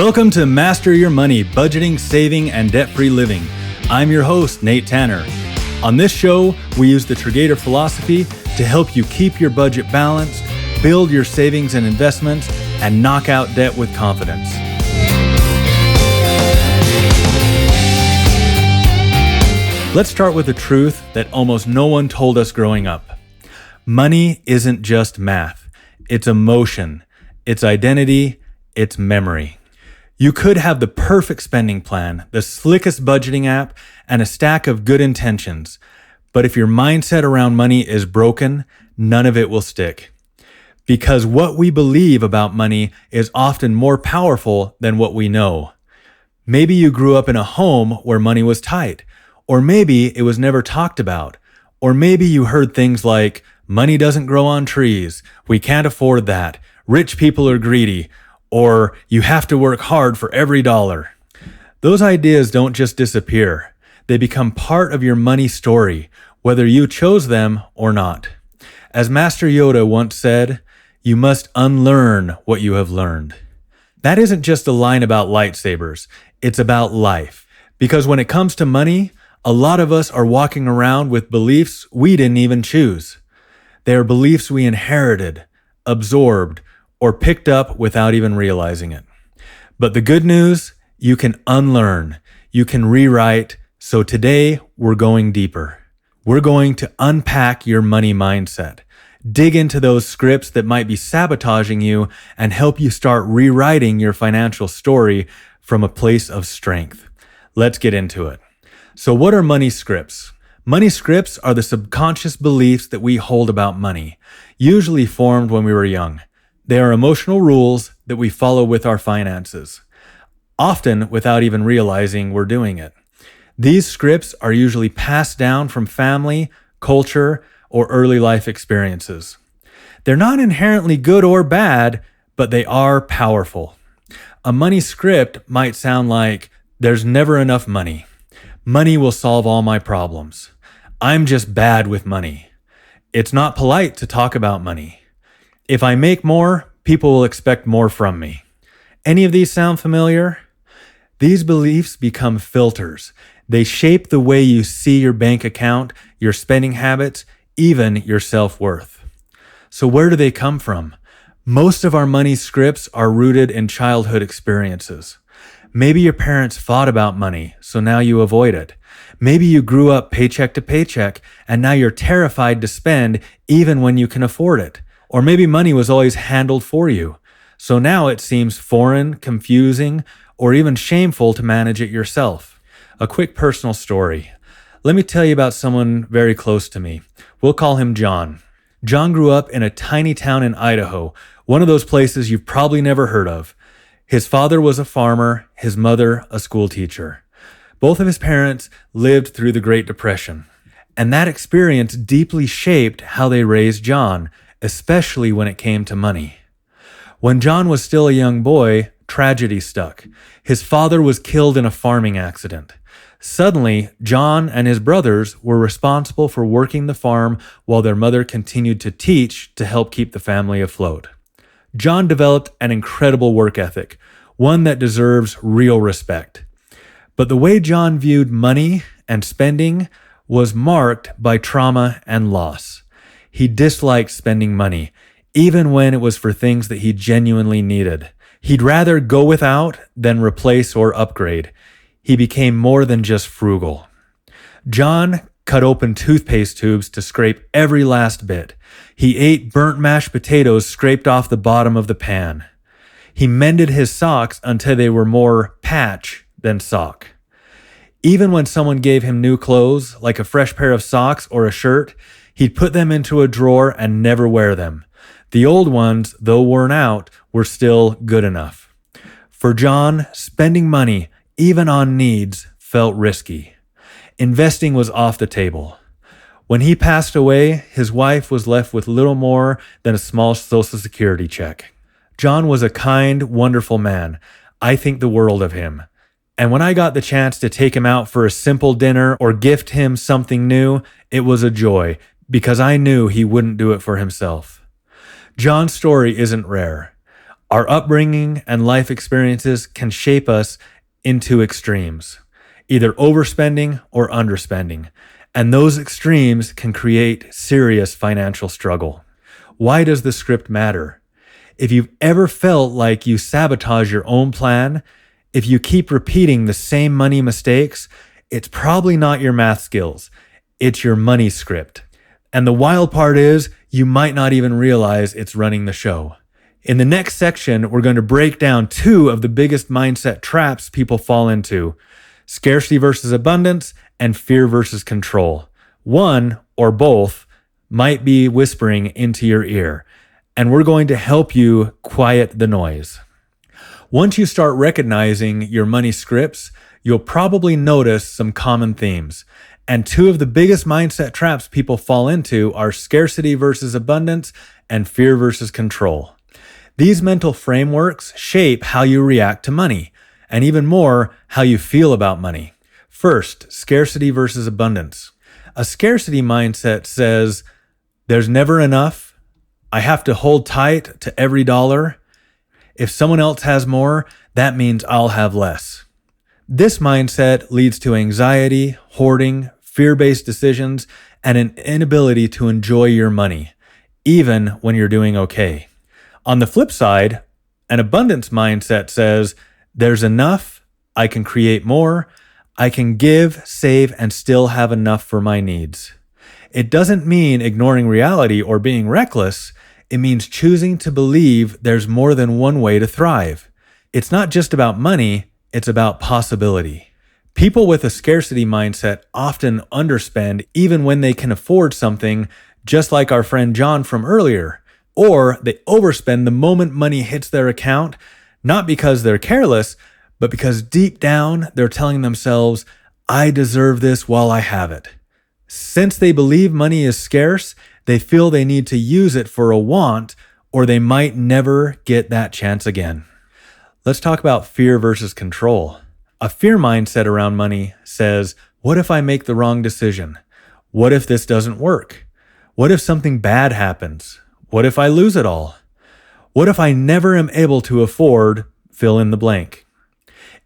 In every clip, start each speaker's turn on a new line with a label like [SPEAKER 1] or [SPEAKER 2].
[SPEAKER 1] Welcome to Master Your Money, Budgeting, Saving, and Debt-Free Living. I'm your host, Nate Tanner. On this show, we use the Triggator philosophy to help you keep your budget balanced, build your savings and investments, and knock out debt with confidence. Let's start with the truth that almost no one told us growing up. Money isn't just math. It's emotion. It's identity. It's memory. You could have the perfect spending plan, the slickest budgeting app, and a stack of good intentions. But if your mindset around money is broken, none of it will stick. Because what we believe about money is often more powerful than what we know. Maybe you grew up in a home where money was tight, or maybe it was never talked about, or maybe you heard things like, money doesn't grow on trees, we can't afford that, rich people are greedy, or you have to work hard for every dollar. Those ideas don't just disappear. They become part of your money story, whether you chose them or not. As Master Yoda once said, you must unlearn what you have learned. That isn't just a line about lightsabers. It's about life. Because when it comes to money, a lot of us are walking around with beliefs we didn't even choose. They are beliefs we inherited, absorbed, or picked up without even realizing it. But the good news, you can unlearn, you can rewrite. So today, we're going deeper. We're going to unpack your money mindset, dig into those scripts that might be sabotaging you, and help you start rewriting your financial story from a place of strength. Let's get into it. So what are money scripts? Money scripts are the subconscious beliefs that we hold about money, usually formed when we were young. They are emotional rules that we follow with our finances, often without even realizing we're doing it. These scripts are usually passed down from family, culture, or early life experiences. They're not inherently good or bad, but they are powerful. A money script might sound like, there's never enough money. Money will solve all my problems. I'm just bad with money. It's not polite to talk about money. If I make more, people will expect more from me. Any of these sound familiar? These beliefs become filters. They shape the way you see your bank account, your spending habits, even your self-worth. So where do they come from? Most of our money scripts are rooted in childhood experiences. Maybe your parents fought about money, so now you avoid it. Maybe you grew up paycheck to paycheck, and now you're terrified to spend even when you can afford it. Or maybe money was always handled for you, so now it seems foreign, confusing, or even shameful to manage it yourself. A quick personal story. Let me tell you about someone very close to me. We'll call him John. John grew up in a tiny town in Idaho, one of those places you've probably never heard of. His father was a farmer, his mother a school teacher. Both of his parents lived through the Great Depression, and that experience deeply shaped how they raised John, especially when it came to money. When John was still a young boy, tragedy struck. His father was killed in a farming accident. Suddenly, John and his brothers were responsible for working the farm while their mother continued to teach to help keep the family afloat. John developed an incredible work ethic, one that deserves real respect. But the way John viewed money and spending was marked by trauma and loss. He disliked spending money, even when it was for things that he genuinely needed. He'd rather go without than replace or upgrade. He became more than just frugal. John cut open toothpaste tubes to scrape every last bit. He ate burnt mashed potatoes scraped off the bottom of the pan. He mended his socks until they were more patch than sock. Even when someone gave him new clothes, like a fresh pair of socks or a shirt, he'd put them into a drawer and never wear them. The old ones, though worn out, were still good enough. For John, spending money, even on needs, felt risky. Investing was off the table. When he passed away, his wife was left with little more than a small Social Security check. John was a kind, wonderful man. I think the world of him. And when I got the chance to take him out for a simple dinner or gift him something new, it was a joy, because I knew he wouldn't do it for himself. John's story isn't rare. Our upbringing and life experiences can shape us into extremes, either overspending or underspending, and those extremes can create serious financial struggle. Why does the script matter? If you've ever felt like you sabotage your own plan, if you keep repeating the same money mistakes, it's probably not your math skills. It's your money script. And the wild part is, you might not even realize it's running the show. In the next section, we're going to break down 2 of the biggest mindset traps people fall into: scarcity versus abundance and fear versus control. One or both might be whispering into your ear, and we're going to help you quiet the noise. Once you start recognizing your money scripts, you'll probably notice some common themes. And 2 of the biggest mindset traps people fall into are scarcity versus abundance and fear versus control. These mental frameworks shape how you react to money, and even more, how you feel about money. First, scarcity versus abundance. A scarcity mindset says, there's never enough. I have to hold tight to every dollar. If someone else has more, that means I'll have less. This mindset leads to anxiety, hoarding, fear-based decisions, and an inability to enjoy your money, even when you're doing okay. On the flip side, an abundance mindset says, there's enough, I can create more, I can give, save, and still have enough for my needs. It doesn't mean ignoring reality or being reckless. It means choosing to believe there's more than one way to thrive. It's not just about money, it's about possibility. People with a scarcity mindset often underspend even when they can afford something, just like our friend John from earlier. Or they overspend the moment money hits their account, not because they're careless, but because deep down they're telling themselves, I deserve this while I have it. Since they believe money is scarce, they feel they need to use it for a want, or they might never get that chance again. Let's talk about fear versus control. A fear mindset around money says, what if I make the wrong decision? What if this doesn't work? What if something bad happens? What if I lose it all? What if I never am able to afford fill in the blank?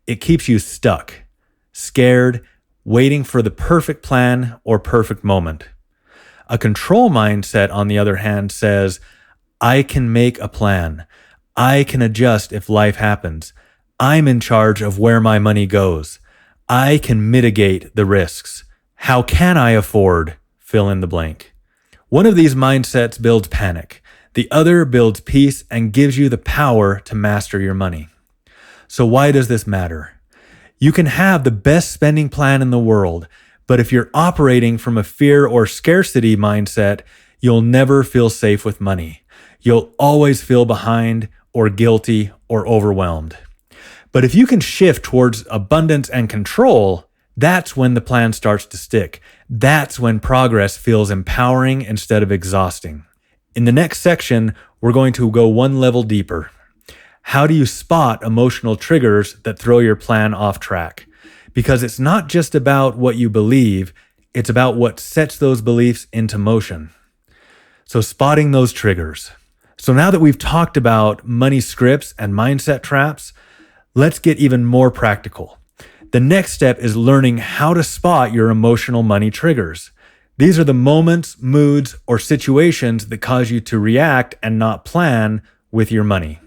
[SPEAKER 1] It keeps you stuck, scared, waiting for the perfect plan or perfect moment. A control mindset, on the other hand, says, I can make a plan. I can adjust if life happens. I'm in charge of where my money goes. I can mitigate the risks. How can I afford fill in the blank? One of these mindsets builds panic. The other builds peace and gives you the power to master your money. So why does this matter? You can have the best spending plan in the world, but if you're operating from a fear or scarcity mindset, you'll never feel safe with money. You'll always feel behind or guilty or overwhelmed. But if you can shift towards abundance and control, that's when the plan starts to stick. That's when progress feels empowering instead of exhausting. In the next section, we're going to go one level deeper. How do you spot emotional triggers that throw your plan off track? Because it's not just about what you believe, it's about what sets those beliefs into motion. So spotting those triggers. So now that we've talked about money scripts and mindset traps, let's get even more practical. The next step is learning how to spot your emotional money triggers. These are the moments, moods, or situations that cause you to react and not plan with your money.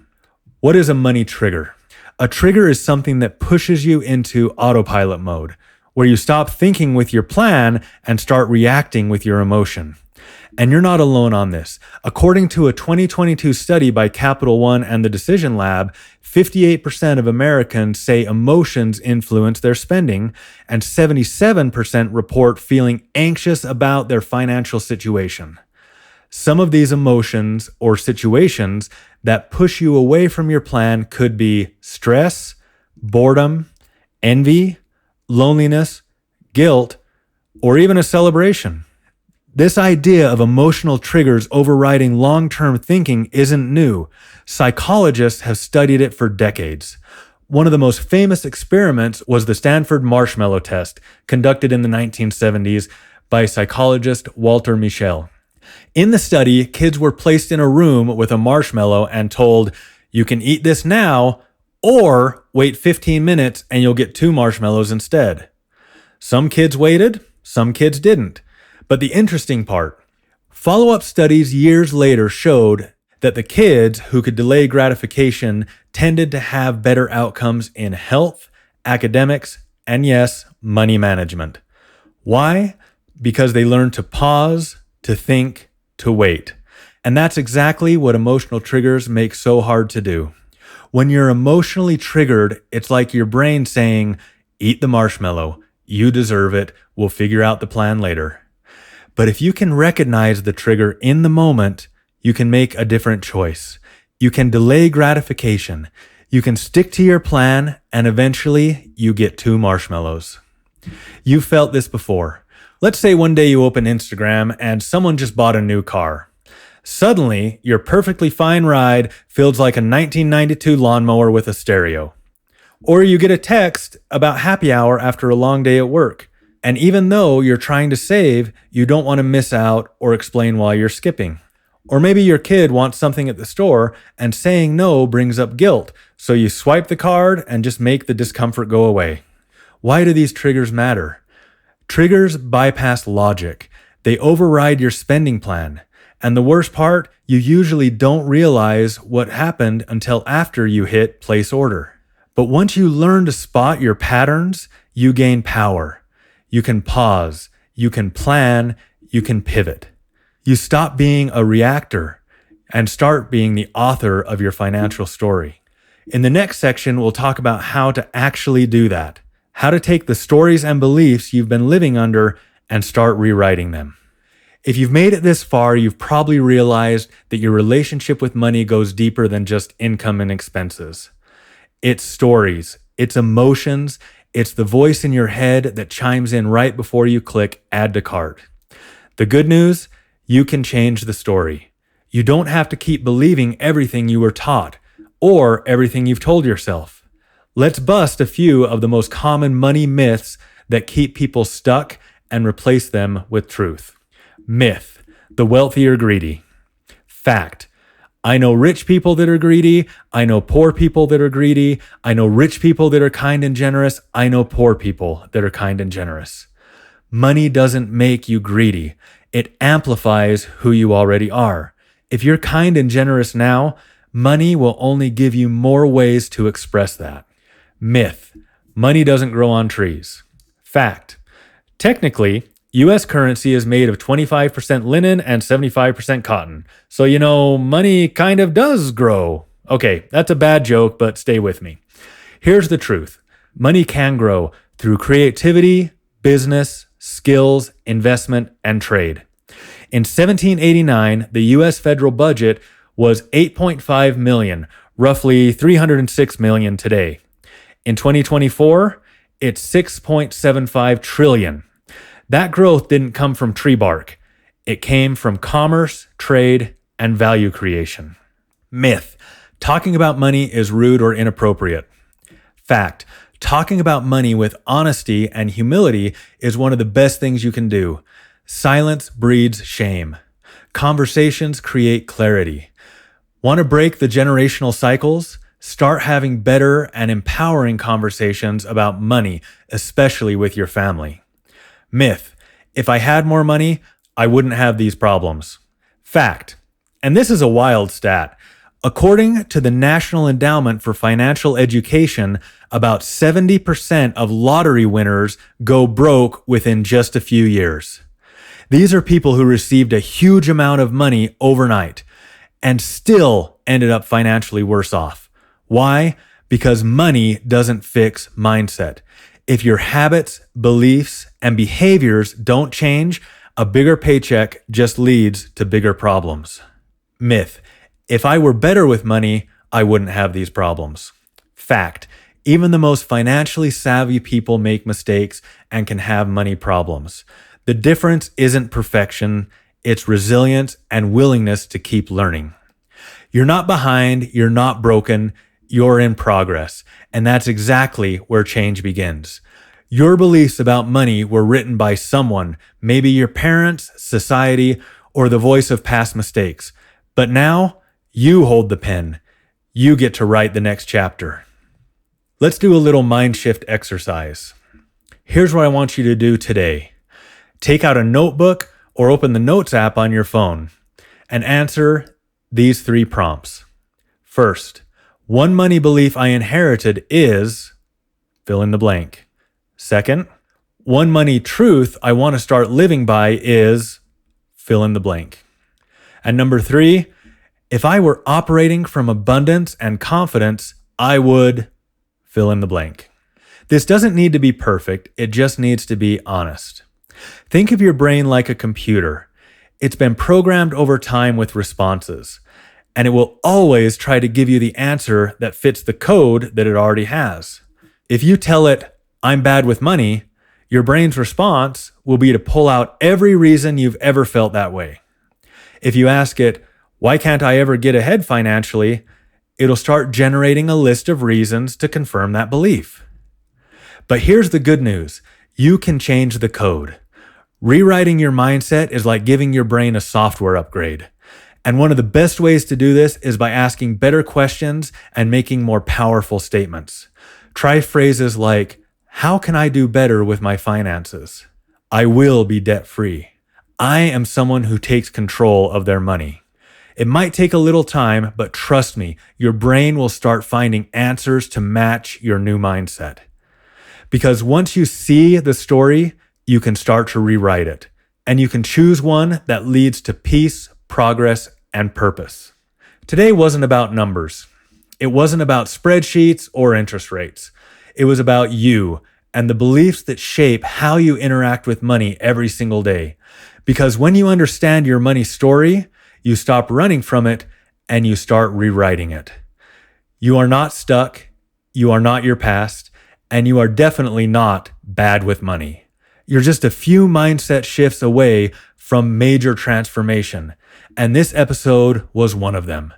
[SPEAKER 1] What is a money trigger? A trigger is something that pushes you into autopilot mode, where you stop thinking with your plan and start reacting with your emotion. And you're not alone on this. According to a 2022 study by Capital One and the Decision Lab, 58% of Americans say emotions influence their spending, and 77% report feeling anxious about their financial situation. Some of these emotions or situations that push you away from your plan could be stress, boredom, envy, loneliness, guilt, or even a celebration. This idea of emotional triggers overriding long-term thinking isn't new. Psychologists have studied it for decades. One of the most famous experiments was the Stanford Marshmallow Test, conducted in the 1970s by psychologist Walter Mischel. In the study, kids were placed in a room with a marshmallow and told, You can eat this now or wait 15 minutes and you'll get 2 marshmallows instead. Some kids waited, some kids didn't. But the interesting part, follow-up studies years later showed that the kids who could delay gratification tended to have better outcomes in health, academics, and yes, money management. Why? Because they learned to pause, to think, to wait. And that's exactly what emotional triggers make so hard to do. When you're emotionally triggered, it's like your brain saying, eat the marshmallow, you deserve it, we'll figure out the plan later. But if you can recognize the trigger in the moment, you can make a different choice. You can delay gratification. You can stick to your plan, and eventually you get 2 marshmallows. You've felt this before. Let's say one day you open Instagram and someone just bought a new car. Suddenly, your perfectly fine ride feels like a 1992 lawnmower with a stereo. Or you get a text about happy hour after a long day at work. And even though you're trying to save, you don't want to miss out or explain why you're skipping. Or maybe your kid wants something at the store and saying no brings up guilt, so you swipe the card and just make the discomfort go away. Why do these triggers matter? Triggers bypass logic. They override your spending plan. And the worst part, you usually don't realize what happened until after you hit place order. But once you learn to spot your patterns, you gain power. You can pause, you can plan, you can pivot. You stop being a reactor and start being the author of your financial story. In the next section, we'll talk about how to actually do that, how to take the stories and beliefs you've been living under and start rewriting them. If you've made it this far, you've probably realized that your relationship with money goes deeper than just income and expenses. It's stories, it's emotions, it's the voice in your head that chimes in right before you click add to cart. The good news, you can change the story. You don't have to keep believing everything you were taught or everything you've told yourself. Let's bust a few of the most common money myths that keep people stuck and replace them with truth. Myth, the wealthy are greedy. Fact, I know rich people that are greedy. I know poor people that are greedy. I know rich people that are kind and generous. I know poor people that are kind and generous. Money doesn't make you greedy. It amplifies who you already are. If you're kind and generous now, money will only give you more ways to express that. Myth, money doesn't grow on trees. Fact, technically, U.S. currency is made of 25% linen and 75% cotton. So, money kind of does grow. Okay, that's a bad joke, but stay with me. Here's the truth. Money can grow through creativity, business, skills, investment, and trade. In 1789, the U.S. federal budget was $8.5 million, roughly $306 million today. In 2024, it's $6.75 trillion. That growth didn't come from tree bark. It came from commerce, trade, and value creation. Myth, talking about money is rude or inappropriate. Fact, talking about money with honesty and humility is one of the best things you can do. Silence breeds shame. Conversations create clarity. Want to break the generational cycles? Start having better and empowering conversations about money, especially with your family. Myth, if I had more money, I wouldn't have these problems. Fact, and this is a wild stat. According to the National Endowment for Financial Education, about 70% of lottery winners go broke within just a few years. These are people who received a huge amount of money overnight and still ended up financially worse off. Why? Because money doesn't fix mindset. If your habits, beliefs, and behaviors don't change, a bigger paycheck just leads to bigger problems. Myth, if I were better with money, I wouldn't have these problems. Fact, even the most financially savvy people make mistakes and can have money problems. The difference isn't perfection, it's resilience and willingness to keep learning. You're not behind, you're not broken, you're in progress. And that's exactly where change begins. Your beliefs about money were written by someone, maybe your parents, society, or the voice of past mistakes. But now, you hold the pen. You get to write the next chapter. Let's do a little mind shift exercise. Here's what I want you to do today. Take out a notebook or open the Notes app on your phone and answer these 3 prompts. First, one money belief I inherited is fill in the blank. Second, one money truth I want to start living by is fill in the blank. And number 3, if I were operating from abundance and confidence, I would fill in the blank. This doesn't need to be perfect. It just needs to be honest. Think of your brain like a computer. It's been programmed over time with responses, and it will always try to give you the answer that fits the code that it already has. If you tell it, I'm bad with money, your brain's response will be to pull out every reason you've ever felt that way. If you ask it, why can't I ever get ahead financially? It'll start generating a list of reasons to confirm that belief. But here's the good news. You can change the code. Rewriting your mindset is like giving your brain a software upgrade. And one of the best ways to do this is by asking better questions and making more powerful statements. Try phrases like, how can I do better with my finances? I will be debt-free. I am someone who takes control of their money. It might take a little time, but trust me, your brain will start finding answers to match your new mindset. Because once you see the story, you can start to rewrite it. And you can choose one that leads to peace, progress, and purpose. Today wasn't about numbers. It wasn't about spreadsheets or interest rates. It was about you and the beliefs that shape how you interact with money every single day. Because when you understand your money story, you stop running from it and you start rewriting it. You are not stuck, you are not your past, and you are definitely not bad with money. You're just a few mindset shifts away from major transformation, and this episode was one of them.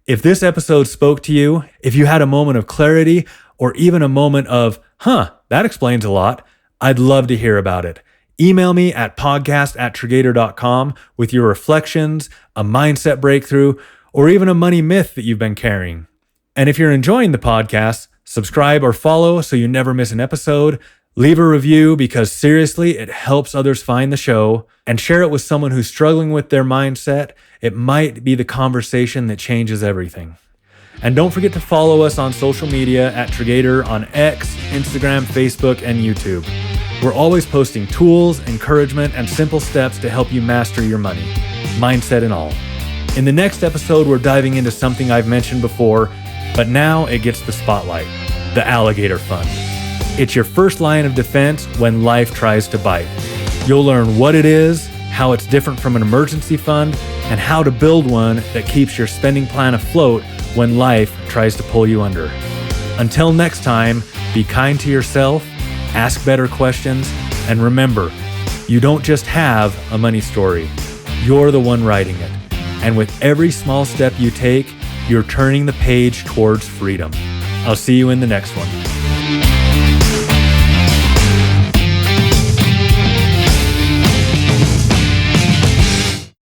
[SPEAKER 1] If this episode spoke to you, if you had a moment of clarity or even a moment of, that explains a lot, I'd love to hear about it. Email me at podcast@Triggator.com with your reflections, a mindset breakthrough, or even a money myth that you've been carrying. And if you're enjoying the podcast, subscribe or follow so you never miss an episode. Leave a review because seriously, it helps others find the show, and share it with someone who's struggling with their mindset. It might be the conversation that changes everything. And don't forget to follow us on social media at Triggator on X, Instagram, Facebook, and YouTube. We're always posting tools, encouragement, and simple steps to help you master your money, mindset and all. In the next episode, we're diving into something I've mentioned before, but now it gets the spotlight, the alligator fund. It's your first line of defense when life tries to bite. You'll learn what it is, how it's different from an emergency fund, and how to build one that keeps your spending plan afloat when life tries to pull you under. Until next time, be kind to yourself, ask better questions, and remember, you don't just have a money story. You're the one writing it. And with every small step you take, you're turning the page towards freedom. I'll see you in the next one.